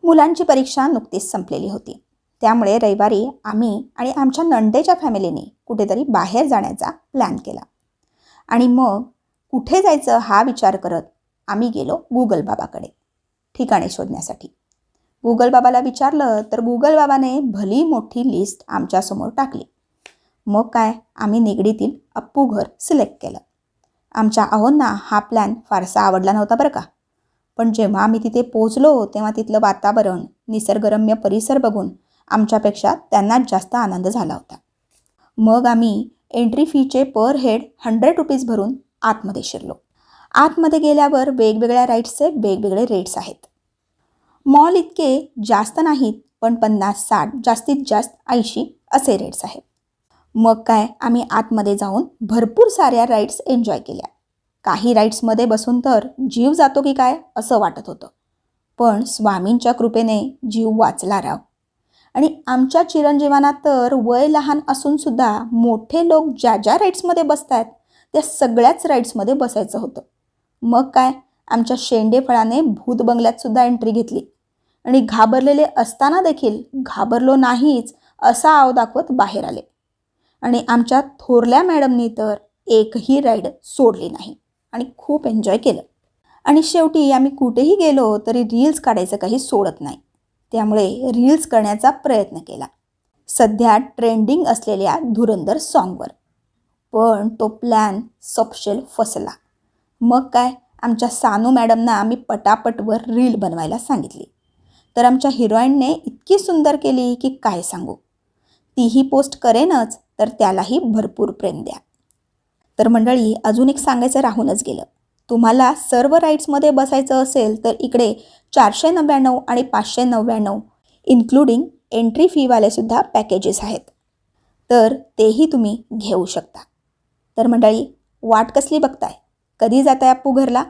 मुलांची परीक्षा नुकतीच संपलेली होती, त्यामुळे रविवारी आम्ही आणि आमच्या नंदेच्या फॅमिलीने कुठेतरी बाहेर जाण्याचा प्लॅन केला. आणि मग कुठे जायचं हा विचार करत आम्ही गेलो गुगल बाबाकडे ठिकाणे शोधण्यासाठी. गुगल बाबाला विचारलं तर गुगल बाबाने भली मोठी लिस्ट आमच्यासमोर टाकली. मग काय, आम्ही निगडीतील अप्पू घर सिलेक्ट केलं. आमच्या अहोंना हा प्लॅन फारसा आवडला नव्हता बरं का. पण जेव्हा आम्ही तिथे पोहोचलो तेव्हा तिथलं वातावरण, निसर्गरम्य परिसर बघून आमच्यापेक्षा त्यांनाच जास्त आनंद झाला होता. मग आम्ही एंट्री फीचे पर हेड 100 रुपीज भरून आतमध्ये शिरलो. आतमध्ये गेल्यावर वेगवेगळ्या राईड्सचे वेगवेगळे रेट्स आहेत. मॉल इतके जास्त नाहीत, पण 50-60 जास्तीत जास्त 80 असे रेट्स आहेत. मग काय, आम्ही आतमध्ये जाऊन भरपूर साऱ्या राईड्स एन्जॉय केल्या. काही राईड्समध्ये बसून तर जीव जातो की काय असं वाटत होतं, पण स्वामींच्या कृपेने जीव वाचला राव. आणि आमच्या चिरंजीवांना तर वय लहान असूनसुद्धा मोठे लोक ज्या ज्या राईड्समध्ये बसतात त्या सगळ्याच राईड्समध्ये बसायचं होतं. मग काय, आमच्या शेंडेफळाने भूत बंगल्यातसुद्धा एंट्री घेतली आणि घाबरलेले असताना देखील घाबरलो नाहीच असा आव दाखवत बाहेर आले. आणि आमच्या थोरल्या मॅडमनी तर एकही राईड सोडली नाही आणि खूप एन्जॉय केलं. आणि शेवटी आम्ही कुठेही गेलो तरी रील्स काढायचं काही सोडत नाही, त्यामुळे रील्स करण्याचा प्रयत्न केला सध्या ट्रेंडिंग असलेल्या धुरंधर सॉन्गवर. पण तो प्लॅन सपशेल फसला. मग काय, आमच्या सानू मॅडमना आम्ही पटापटवर रील बनवायला सांगितली, तर आमच्या हिरोईनने इतकी सुंदर केली की काय सांगू. तीही पोस्ट करेनच, तर त्यालाही भरपूर प्रेम द्या. तर मंडळी, अजून एक सांगायचं राहूनच गेलं. तुम्हाला सर्व राईड्समध्ये बसायचं असेल तर इकडे 499 आणि 599 इन्क्लुडिंग एंट्री फीवालेसुद्धा पॅकेजेस आहेत, तर तेही तुम्ही घेऊ शकता. तर मंडळी, वाट कसली बघताय? कधी जाताय अप्पू घरला?